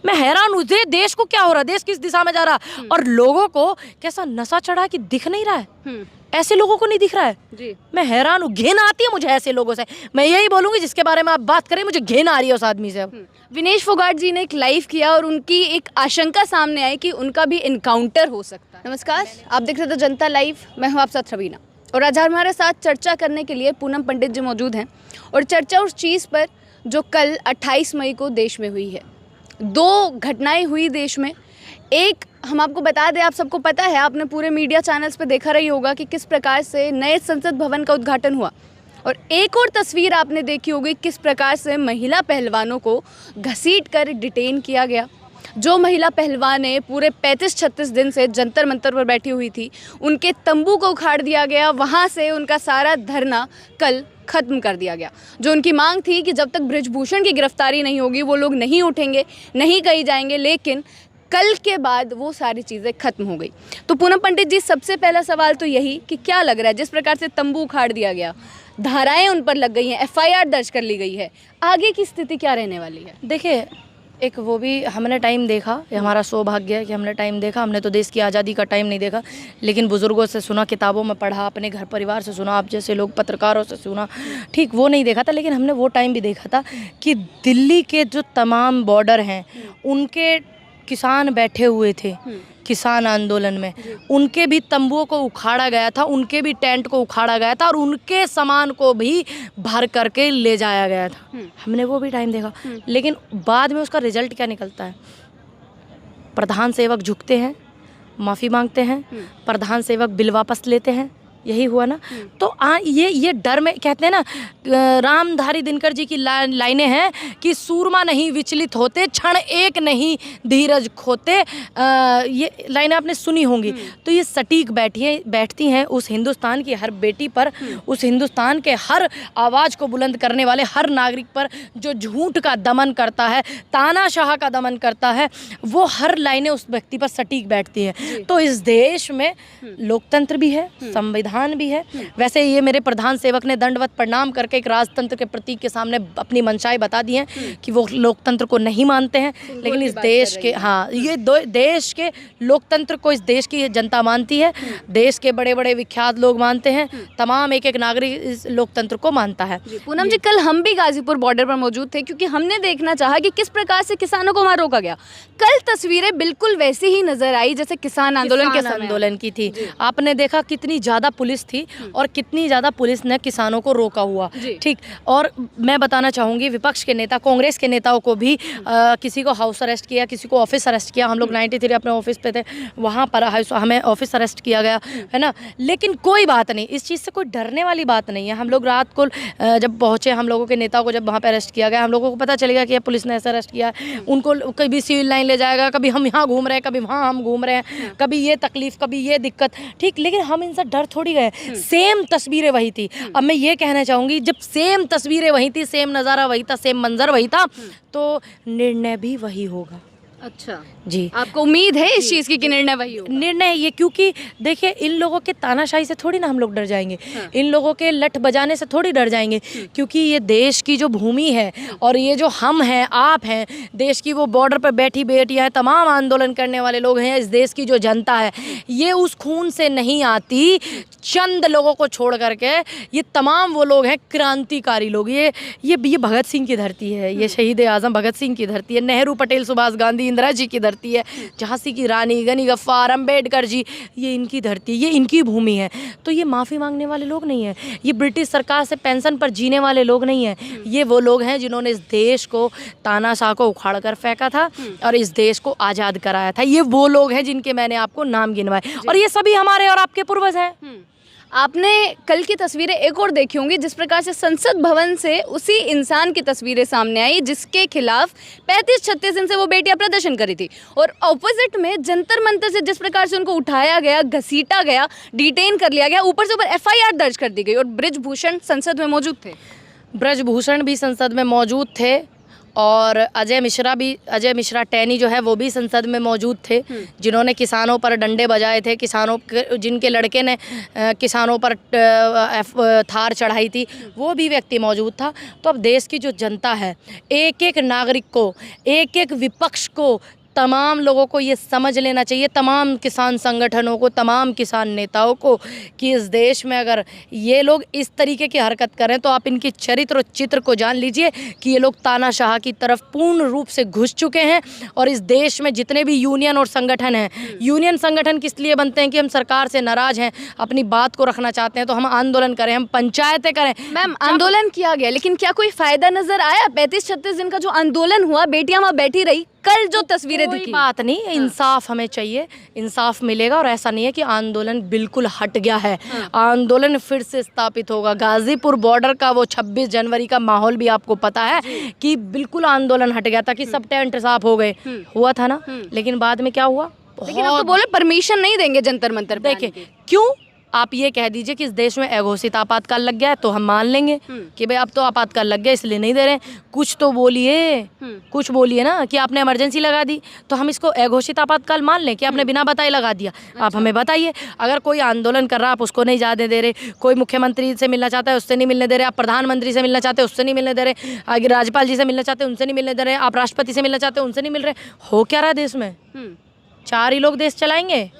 मैं हैरान हूँ, देश को क्या हो रहा है, देश किस दिशा में जा रहा है, और लोगों को कैसा नशा चढ़ा कि दिख नहीं रहा है, ऐसे लोगों को नहीं दिख रहा है जी। मैं हैरान हूँ, घिन आती है मुझे ऐसे लोगों से। मैं यही बोलूंगी जिसके बारे में आप बात करें, मुझे घिन आ रही है उस आदमी से। अब विनेश फोगाट जी ने एक लाइव किया और उनकी एक आशंका सामने आई कि उनका भी इनकाउंटर हो सकता है। नमस्कार, आप देख रहे थे जनता लाइव, मैं हूँ आप साथ रवीना, और आज हमारे साथ चर्चा करने के लिए पूनम पंडित जी मौजूद हैं। और चर्चा उस चीज़ पर जो कल 28 मई को देश में हुई है। 2 घटनाएं हुई देश में। एक, हम आपको बता दें, आप सबको पता है, आपने पूरे मीडिया चैनल्स पे देखा रही होगा कि किस प्रकार से नए संसद भवन का उद्घाटन हुआ। और एक और तस्वीर आपने देखी होगी किस प्रकार से महिला पहलवानों को घसीट कर डिटेन किया गया। जो महिला पहलवानें पूरे 35-36 दिन से जंतर मंतर पर बैठी हुई थी, उनके तंबू को उखाड़ दिया गया, वहाँ से उनका सारा धरना कल ख़त्म कर दिया गया। जो उनकी मांग थी कि जब तक बृजभूषण की गिरफ्तारी नहीं होगी वो लोग नहीं उठेंगे, नहीं कहीं जाएंगे, लेकिन कल के बाद वो सारी चीज़ें खत्म हो गई। तो पूनम पंडित जी, सबसे पहला सवाल तो यही कि क्या लग रहा है, जिस प्रकार से तंबू उखाड़ दिया गया, धाराएं उन पर लग गई हैं, FIR दर्ज कर ली गई है, आगे की स्थिति क्या रहने वाली है? देखिए, एक वो भी हमने टाइम देखा, ये हमारा सौभाग्य है कि हमने टाइम देखा। हमने तो देश की आज़ादी का टाइम नहीं देखा, लेकिन बुज़ुर्गों से सुना, किताबों में पढ़ा, अपने घर परिवार से सुना, आप जैसे लोग पत्रकारों से सुना, ठीक वो नहीं देखा था। लेकिन हमने वो टाइम भी देखा था कि दिल्ली के जो तमाम बॉर्डर हैं उनके किसान बैठे हुए थे किसान आंदोलन में, उनके भी तंबुओं को उखाड़ा गया था, उनके भी टेंट को उखाड़ा गया था, और उनके सामान को भी भर करके ले जाया गया था। हमने वो भी टाइम देखा। लेकिन बाद में उसका रिजल्ट क्या निकलता है? प्रधान सेवक झुकते हैं, माफ़ी मांगते हैं, प्रधान सेवक बिल वापस लेते हैं, यही हुआ ना। तो ये डर में, कहते हैं ना, रामधारी दिनकर जी की लाइनें हैं कि सूरमा नहीं विचलित होते, क्षण एक नहीं धीरज खोते। ये लाइनें आपने सुनी होंगी। तो ये सटीक बैठती हैं उस हिंदुस्तान की हर बेटी पर, उस हिंदुस्तान के हर आवाज़ को बुलंद करने वाले हर नागरिक पर जो झूठ का दमन करता है, तानाशाह का दमन करता है, वो हर लाइनें उस व्यक्ति पर सटीक बैठती हैं। तो इस देश में लोकतंत्र भी है, संविधान भी है। वैसे ये मेरे प्रधान सेवक ने दंडवत प्रणाम करके एक राजतंत्र के प्रतीक के सामने अपनी मंशाएं बता दी हैं कि वो लोकतंत्र को नहीं मानते हैं, लेकिन इस देश के, हाँ, ये देश के लोकतंत्र को इस देश की जनता मानती है, देश के बड़े बड़े विख्यात लोग मानते हैं, तमाम एक नागरिक इस लोकतंत्र को मानता है। पूनम जी, कल हम भी गाजीपुर बॉर्डर पर मौजूद थे क्योंकि हमने देखना चाहा कि किस प्रकार से किसानों को वहाँ रोका गया। कल तस्वीरें बिल्कुल वैसी ही नजर आई जैसे किसान आंदोलन की थी। आपने देखा कितनी ज़्यादा पुलिस थी और कितनी ज़्यादा पुलिस ने किसानों को रोका हुआ, ठीक। और मैं बताना चाहूँगी, विपक्ष के नेता, कांग्रेस के नेताओं को भी किसी को हाउस अरेस्ट किया, किसी को ऑफिस अरेस्ट किया। हम लोग 93 अपने ऑफिस पे थे, वहाँ पर हमें ऑफिस अरेस्ट किया गया, है ना। लेकिन कोई बात नहीं, इस चीज़ से कोई डरने वाली बात नहीं है। हम लोग रात को जब पहुँचे, हम लोगों के नेताओं को जब वहाँ पर अरेस्ट किया गया, हम लोगों को पता चलेगा कि पुलिस ने ऐसा अरेस्ट किया है। उनको कभी सिविल लाइन ले जाएगा, कभी हम यहाँ घूम रहे हैं, कभी वहाँ हम घूम रहे हैं, कभी ये तकलीफ, कभी ये दिक्कत, ठीक। लेकिन हम इनसे डर थोड़ी गए, सेम तस्वीरें वही थी। अब मैं ये कहना चाहूँगी, जब सेम तस्वीरें वही थी, सेम नज़ारा वही था, सेम मंजर वही था, तो निर्णय भी वही होगा। अच्छा जी, आपको उम्मीद है इस चीज़ की कि निर्णय वही होगा? निर्णय ये, क्योंकि देखिए, इन लोगों के तानाशाही से थोड़ी ना हम लोग डर जाएंगे, इन लोगों के लठ बजाने से थोड़ी डर जाएंगे, क्योंकि ये देश की जो भूमि है और ये जो हम हैं, आप हैं, देश की वो बॉर्डर पर बैठी बेटियां हैं, तमाम आंदोलन करने वाले लोग हैं, इस देश की जो जनता है, ये उस खून से नहीं आती चंद लोगों को छोड़ करके। ये तमाम वो लोग हैं क्रांतिकारी लोग, ये भगत सिंह की धरती है, ये शहीद आज़म भगत सिंह की धरती है, नेहरू, पटेल, सुभाष गांधी, इंदिरा जी की धरती है, झांसी की रानी, गनी गफ्फार, अम्बेडकर जी, ये इनकी धरती, ये इनकी भूमि है। तो ये माफ़ी मांगने वाले लोग नहीं हैं, ये ब्रिटिश सरकार से पेंशन पर जीने वाले लोग नहीं हैं। ये वो लोग हैं जिन्होंने इस देश को, तानाशाह को उखाड़ कर फेंका था और इस देश को आज़ाद कराया था। ये वो लोग हैं जिनके मैंने आपको नाम गिनवाए, और ये सभी हमारे और आपके पूर्वज हैं। आपने कल की तस्वीरें एक और देखी होंगी, जिस प्रकार से संसद भवन से उसी इंसान की तस्वीरें सामने आई जिसके खिलाफ 35-36 दिन से वो बेटियां प्रदर्शन करी थी, और ऑपोजिट में जंतर मंतर से जिस प्रकार से उनको उठाया गया, घसीटा गया, डिटेन कर लिया गया, ऊपर से ऊपर FIR दर्ज कर दी गई, और बृजभूषण संसद में मौजूद थे। बृजभूषण भी संसद में मौजूद थे, और अजय मिश्रा टैनी जो है वो भी संसद में मौजूद थे, जिन्होंने किसानों पर डंडे बजाए थे, जिनके लड़के ने किसानों पर थार चढ़ाई थी, वो भी व्यक्ति मौजूद था। तो अब देश की जो जनता है, एक एक नागरिक को, एक एक विपक्ष को, तमाम लोगों को ये समझ लेना चाहिए, तमाम किसान संगठनों को, तमाम किसान नेताओं को, कि इस देश में अगर ये लोग इस तरीके की हरकत करें तो आप इनकी चरित्र और चित्र को जान लीजिए कि ये लोग तानाशाह की तरफ पूर्ण रूप से घुस चुके हैं। और इस देश में जितने भी यूनियन और संगठन हैं, यूनियन संगठन किस लिए बनते हैं कि हम सरकार से नाराज़ हैं, अपनी बात को रखना चाहते हैं, तो हम आंदोलन करें, हम पंचायतें करें। मैम, आंदोलन किया गया, लेकिन क्या कोई फायदा नजर आया? 35-36 दिन का जो आंदोलन हुआ, बेटियां वहाँ बैठी रही, कल जो तस्वीरें कोई दिखी, बात नहीं, इंसाफ हमें चाहिए, इंसाफ मिलेगा। और ऐसा नहीं है कि आंदोलन बिल्कुल हट गया है, आंदोलन फिर से स्थापित होगा। गाजीपुर बॉर्डर का वो 26 जनवरी का माहौल भी आपको पता है कि बिल्कुल आंदोलन हट गया था, कि सब टेंट साफ हो गए, हुआ था ना। लेकिन बाद में क्या हुआ? लेकिन अब तो बोले परमिशन नहीं देंगे जंतर मंतर पे आने देखिए की। क्यों, आप ये कह दीजिए कि इस देश में अघोषित आपातकाल लग गया है, तो हम मान लेंगे कि भाई अब तो आपातकाल लग गया इसलिए नहीं दे रहे हैं। कुछ तो बोलिए, कुछ बोलिए ना, कि आपने इमरजेंसी लगा दी तो हम इसको अघोषित आपातकाल मान लें कि आपने बिना बताए लगा दिया। आप हमें बताइए, अगर कोई आंदोलन कर रहा है आप उसको नहीं जाने दे रहे, कोई मुख्यमंत्री से मिलना चाहता है उससे नहीं मिलने दे रहे, आप प्रधानमंत्री से मिलना चाहते हैं उससे नहीं मिलने दे रहे, आगे राज्यपाल जी से मिलना चाहते हैं उनसे नहीं मिलने दे रहे, आप राष्ट्रपति से मिलना चाहते हैं उनसे नहीं मिल रहे, हो क्या रहा है देश में? 4 ही लोग देश चलाएंगे?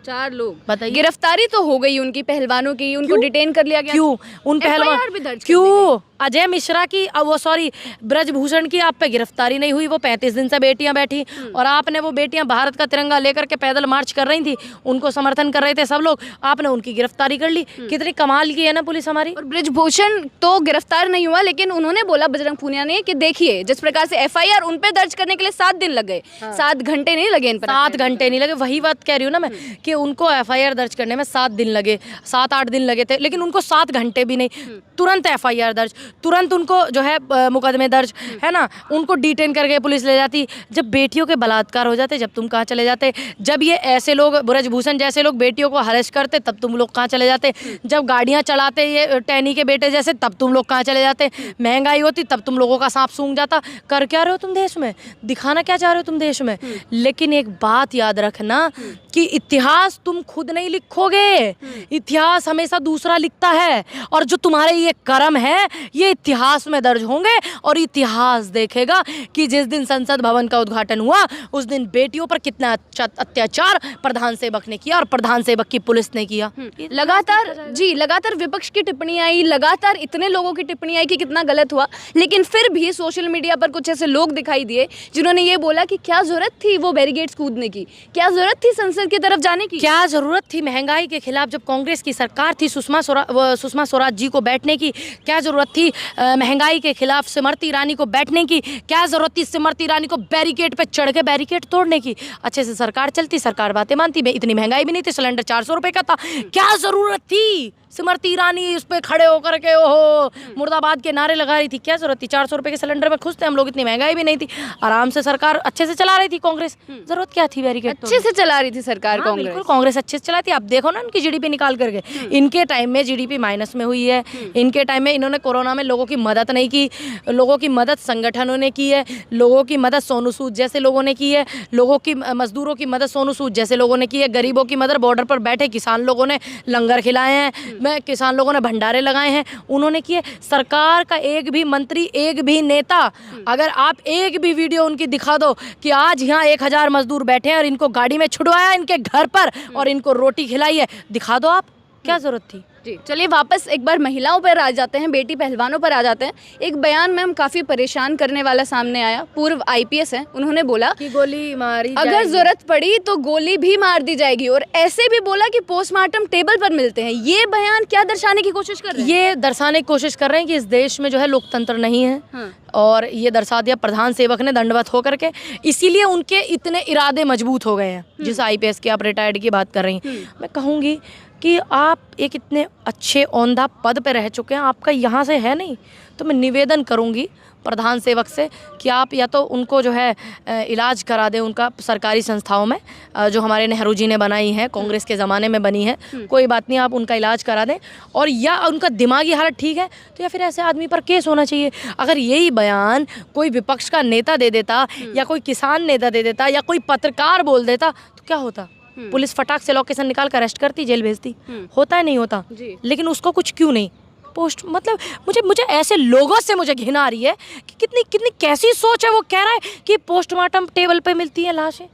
4 लोग, बताइए। गिरफ्तारी तो हो गई उनकी, पहलवानों की, उनको डिटेन कर लिया गया। क्यों उन पहलवान FIR भी दर्ज कर दी क्यों? अजय मिश्रा की, वो सॉरी ब्रजभूषण की आप पे गिरफ्तारी नहीं हुई, वो 35 दिन से बेटियां बैठी, और आपने वो बेटियां भारत का तिरंगा लेकर के पैदल मार्च कर रही थी, उनको समर्थन कर रहे थे सब लोग, आपने उनकी गिरफ्तारी कर ली। कितनी कमाल की है ना पुलिस हमारी। और ब्रजभूषण तो गिरफ्तार नहीं हुआ, लेकिन उन्होंने बोला, बजरंग पूनिया ने, कि देखिए जिस प्रकार से FIR उन पे दर्ज करने के लिए 7 दिन लग गए, 7 घंटे नहीं लगे इन पर। 7 घंटे नहीं लगे, वही बात कह रही हूँ ना मैं, कि उनको FIR दर्ज करने में 7 दिन लगे, 7-8 दिन लगे थे, लेकिन उनको 7 घंटे भी नहीं, तुरंत FIR दर्ज, तुरंत उनको जो है मुकदमे दर्ज, है ना, उनको डिटेन करके पुलिस ले जाती। जब बेटियों के बलात्कार हो जाते, जब तुम कहाँ चले जाते? जब ये ऐसे लोग, ब्रजभूषण जैसे लोग बेटियों को हरेस्ट करते, तब तुम लोग कहाँ चले जाते? जब गाड़ियाँ चलाते ये टैनी के बेटे जैसे, तब तुम लोग कहाँ चले जाते? महंगाई होती तब तुम लोगों का सांप सूंघ जाता। कर क्या रहे हो तुम देश में? दिखाना क्या चाह रहे हो तुम देश में? लेकिन एक बात याद रखना कि इतिहास तुम खुद नहीं लिखोगे, इतिहास हमेशा दूसरा लिखता है, और जो तुम्हारे ये कर्म है ये इतिहास में दर्ज होंगे, और इतिहास देखेगा कि जिस दिन संसद भवन का उद्घाटन हुआ उस दिन बेटियों पर कितना अत्याचार प्रधान सेवक ने किया और प्रधान सेवक की पुलिस ने किया। लगातार विपक्ष की टिप्पणी आई, लगातार इतने लोगों की टिप्पणी आई कि कितना गलत हुआ, लेकिन फिर भी सोशल मीडिया पर कुछ ऐसे लोग दिखाई दिए जिन्होंने ये बोला कि क्या जरूरत थी वो बैरिकेड्स कूदने की, क्या जरूरत थी संसद की तरफ जाने की, क्या जरूरत थी महंगाई के खिलाफ जब कांग्रेस की सरकार थी सुषमा स्वराज जी को बैठने की, क्या जरूरत थी महंगाई के खिलाफ स्मृति ईरानी को बैठने की, क्या जरूरत थी स्मृति ईरानी को बैरिकेड पे चढ़ के बैरिकेड तोड़ने की? अच्छे से सरकार चलती, सरकार बातें मानती, इतनी महंगाई भी नहीं थी, सिलेंडर 400 रुपए का था, क्या जरूरत थी स्मृति ईरानी उस पर खड़े होकर के ओहो मुर्दाबाद के नारे लगा रही थी? क्या जरूरत थी? 400 रुपए के सिलेंडर में खुश थे हम लोग, इतनी महंगाई भी नहीं थी, आराम से सरकार अच्छे से चला रही थी कांग्रेस, जरूरत क्या थी बैरिकेड? अच्छे से चला रही थी सरकार कांग्रेस। बिल्कुल कांग्रेस अच्छे से चलाती। आप देखो ना उनकी जीडीपी निकाल करके, इनके टाइम में जीडीपी माइनस में हुई है, इनके टाइम में इन्होंने कोरोना में लोगों की मदद नहीं की, लोगों की मदद संगठनों ने की है, लोगों की मदद सोनू सूद जैसे लोगों ने की है, लोगों की मजदूरों की मदद सोनू सूद जैसे लोगों ने की है, गरीबों की मदद बॉर्डर पर बैठे किसान लोगों ने लंगर खिलाए हैं, किसान लोगों ने भंडारे लगाए हैं, उन्होंने किए। सरकार का एक भी मंत्री, एक भी नेता, अगर आप एक भी वीडियो उनकी दिखा दो कि आज यहाँ 1000 मजदूर बैठे हैं और इनको गाड़ी में छुड़वाया इनके घर पर और इनको रोटी खिलाई है, दिखा दो आप, क्या जरूरत थी? जी चलिए वापस एक बार महिलाओं पर आ जाते हैं, बेटी पहलवानों पर आ जाते हैं। एक बयान में हम काफ़ी परेशान करने वाला सामने आया, पूर्व IPS हैं, उन्होंने बोला कि गोली मारी अगर जरूरत पड़ी तो गोली भी मार दी जाएगी, और ऐसे भी बोला कि पोस्टमार्टम टेबल पर मिलते हैं। ये बयान क्या दर्शाने की कोशिश कर रहे हैं? ये दर्शाने की कोशिश कर रहे हैं कि इस देश में जो है लोकतंत्र नहीं है, और ये दर्शा दिया प्रधान सेवक ने दंडवत होकर के, इसीलिए उनके इतने इरादे मजबूत हो गए हैं। जिस IPS के आप रिटायर्ड की बात कर रही हैं, मैं कहूँगी कि आप एक इतने अच्छे ओंधा पद पे रह चुके हैं, आपका यहाँ से है नहीं। तो मैं निवेदन करूँगी प्रधान सेवक से कि आप या तो उनको जो है इलाज करा दें उनका सरकारी संस्थाओं में, जो हमारे नेहरू जी ने बनाई हैं, कांग्रेस के ज़माने में बनी है, कोई बात नहीं, आप उनका इलाज करा दें। और या उनका दिमागी हालत ठीक है तो या फिर ऐसे आदमी पर केस होना चाहिए। अगर यही बयान कोई विपक्ष का नेता दे देता या कोई किसान नेता दे देता या कोई पत्रकार बोल देता तो क्या होता? पुलिस फटाक से लोकेशन निकाल कर अरेस्ट करती, जेल भेजती। होता है नहीं होता? लेकिन उसको कुछ क्यों नहीं पोस्ट, मतलब मुझे ऐसे लोगों से मुझे घिना आ रही है कि कितनी कैसी सोच है। वो कह रहा है कि पोस्टमार्टम टेबल पे मिलती है लाशें,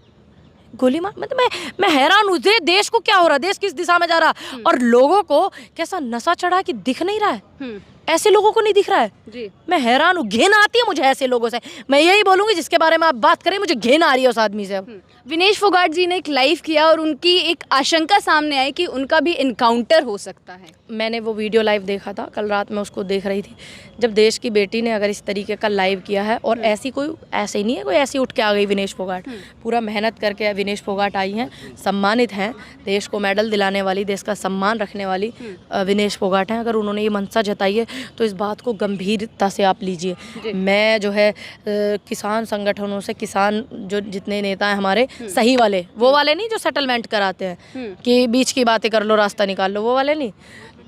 गोली मार, मतलब मैं हैरान हूँ। देश को क्या हो रहा है, देश किस दिशा में जा रहा है, और लोगों को कैसा नशा चढ़ा कि दिख नहीं रहा है। ऐसे लोगों को नहीं दिख रहा है जी। मैं हैरान हूँ, घिन आती है मुझे ऐसे लोगों से। मैं यही बोलूँगी जिसके बारे में आप बात करें, मुझे घिन आ रही है उस आदमी से। अब विनेश फोगाट जी ने एक लाइव किया और उनकी एक आशंका सामने आई कि उनका भी इनकाउंटर हो सकता है। मैंने वो वीडियो लाइव देखा था, कल रात में उसको देख रही थी। जब देश की बेटी ने अगर इस तरीके का लाइव किया है, और ऐसे ही नहीं है कोई ऐसी उठ के आ गई विनेश फोगाट, पूरा मेहनत करके विनेश फोगाट आई हैं, सम्मानित हैं, देश को मेडल दिलाने वाली, देश का सम्मान रखने वाली विनेश फोगाट हैं। अगर उन्होंने ये मंशा जताई है तो इस बात को गंभीरता से आप लीजिए। मैं जो है किसान संगठनों से, किसान जो जितने नेता हैं हमारे सही वाले, वो वाले नहीं जो सेटलमेंट कराते हैं कि बीच की बातें कर लो रास्ता निकाल लो, वो वाले नहीं,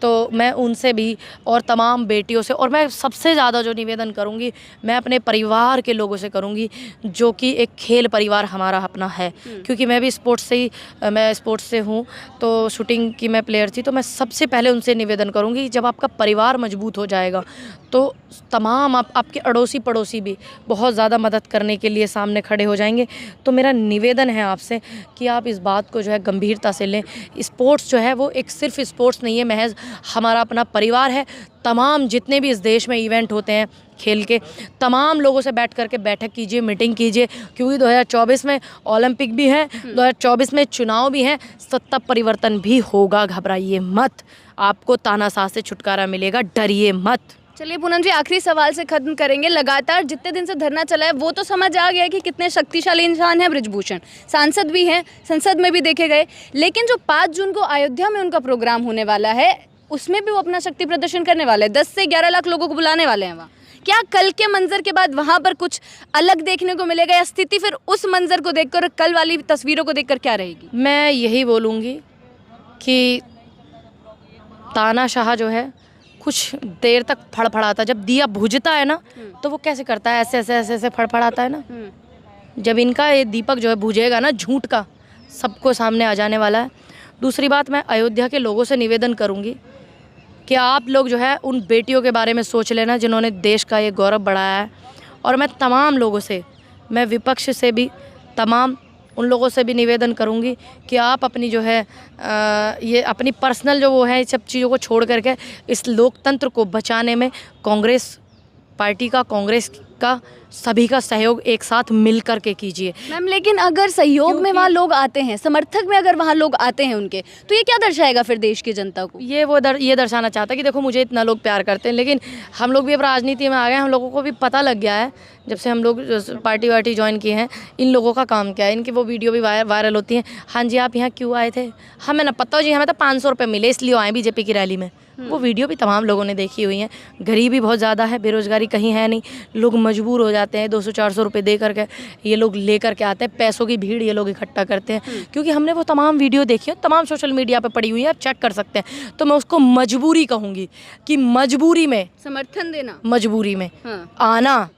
तो मैं उनसे भी और तमाम बेटियों से, और मैं सबसे ज़्यादा जो निवेदन करूँगी मैं अपने परिवार के लोगों से करूँगी, जो कि एक खेल परिवार हमारा अपना है। क्योंकि मैं भी मैं स्पोर्ट्स से हूँ, तो शूटिंग की मैं प्लेयर थी। तो मैं सबसे पहले उनसे निवेदन करूँगी, जब आपका परिवार मजबूत हो जाएगा तो तमाम आपके अड़ोसी पड़ोसी भी बहुत ज़्यादा मदद करने के लिए सामने खड़े हो जाएंगे। तो मेरा निवेदन है आपसे कि आप इस बात को जो है गंभीरता से लें। स्पोर्ट्स जो है वो एक सिर्फ स्पोर्ट्स नहीं है, महज हमारा अपना परिवार है। तमाम जितने भी इस देश में इवेंट होते हैं खेल के, तमाम लोगों से बैठ करके बैठक कीजिए, मीटिंग कीजिए, क्योंकि 2024 में ओलंपिक भी है, 2024 में चुनाव भी हैं, सत्ता परिवर्तन भी होगा। घबराइए मत, आपको तानाशाह से छुटकारा मिलेगा, डरिए मत। चलिए पूनम जी, आखिरी सवाल से खत्म करेंगे। लगातार जितने दिन से धरना चला है वो तो समझ आ गया कि कितने शक्तिशाली इंसान हैं बृजभूषण, सांसद भी हैं, संसद में भी देखे गए, लेकिन जो 5 जून को अयोध्या में उनका प्रोग्राम होने वाला है उसमें भी वो अपना शक्ति प्रदर्शन करने वाले हैं। 10 से 11 लाख लोगों को बुलाने वाले हैं वहाँ। क्या कल के मंजर के बाद वहाँ पर कुछ अलग देखने को मिलेगा, या स्थिति फिर उस मंजर को देखकर, कल वाली तस्वीरों को देखकर क्या रहेगी? मैं यही बोलूँगी कि तानाशाह जो है कुछ देर तक फड़फड़ाता, जब दिया बुझता है ना तो वो कैसे करता है, ऐसे फड़फड़ाता है ना। जब इनका ये दीपक जो है बुझेगा ना, झूठ का, सबको सामने आ जाने वाला है। दूसरी बात, मैं अयोध्या के लोगों से निवेदन करूंगी कि आप लोग जो है उन बेटियों के बारे में सोच लेना जिन्होंने देश का ये गौरव बढ़ाया है। और मैं तमाम लोगों से, मैं विपक्ष से भी, तमाम उन लोगों से भी निवेदन करूंगी कि आप अपनी जो है ये अपनी पर्सनल जो वो है, सब चीज़ों को छोड़ करके इस लोकतंत्र को बचाने में कांग्रेस पार्टी का, कांग्रेस का सभी का सहयोग एक साथ मिल कर के कीजिए। मैम, लेकिन अगर सहयोग में वहाँ लोग आते हैं, समर्थक में अगर वहाँ लोग आते हैं उनके, तो ये क्या दर्शाएगा फिर देश की जनता को? ये दर्शाना चाहता है कि देखो मुझे इतना लोग प्यार करते हैं, लेकिन हम लोग भी अब राजनीति में आ गए, हम लोगों को भी पता लग गया है जब से हम लोग पार्टी वार्टी ज्वाइन किए हैं, इन लोगों का काम क्या है। इनकी वो वीडियो भी वायरल होती हैं, हाँ जी आप यहाँ क्यों आए थे, हमें ना पता हो जी, हमें तो 500 रुपये मिले इसलिए आए बीजेपी की रैली में। वो वीडियो भी तमाम लोगों ने देखी हुई हैं। गरीबी बहुत ज़्यादा है, बेरोज़गारी कहीं है नहीं, लोग मजबूर हो जाते हैं, 200-400 रुपये दे करके ये लोग ले करके आते हैं, पैसों की भीड़ ये लोग इकट्ठा करते हैं। क्योंकि हमने वो तमाम वीडियो देखी है, तमाम सोशल मीडिया पे पड़ी हुई है, आप चेक कर सकते हैं। तो मैं उसको मजबूरी कहूँगी कि मजबूरी में समर्थन देना, मजबूरी में आना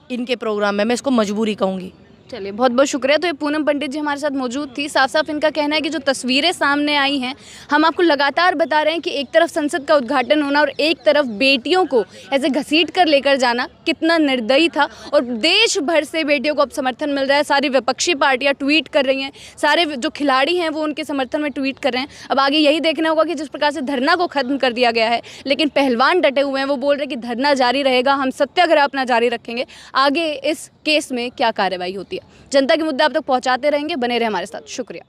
इनके प्रोग्राम में, मैं इसको मजबूरी कहूँगी। चलिए, बहुत बहुत शुक्रिया। तो ये पूनम पंडित जी हमारे साथ मौजूद थी। साफ साफ इनका कहना है कि जो तस्वीरें सामने आई हैं, हम आपको लगातार बता रहे हैं कि एक तरफ संसद का उद्घाटन होना और एक तरफ बेटियों को ऐसे घसीट कर लेकर जाना कितना निर्दयी था। और देश भर से बेटियों को अब समर्थन मिल रहा है, सारी विपक्षी पार्टियां ट्वीट कर रही हैं, सारे जो खिलाड़ी हैं वो उनके समर्थन में ट्वीट कर रहे हैं। अब आगे यही देखना होगा कि जिस प्रकार से धरना को ख़त्म कर दिया गया है, लेकिन पहलवान डटे हुए हैं, वो बोल रहे हैं कि धरना जारी रहेगा, हम सत्याग्रह अपना जारी रखेंगे, आगे इस केस में क्या कार्रवाई होती है। जनता के मुद्दे आप तक पहुंचाते रहेंगे, बने रहे हमारे साथ। शुक्रिया।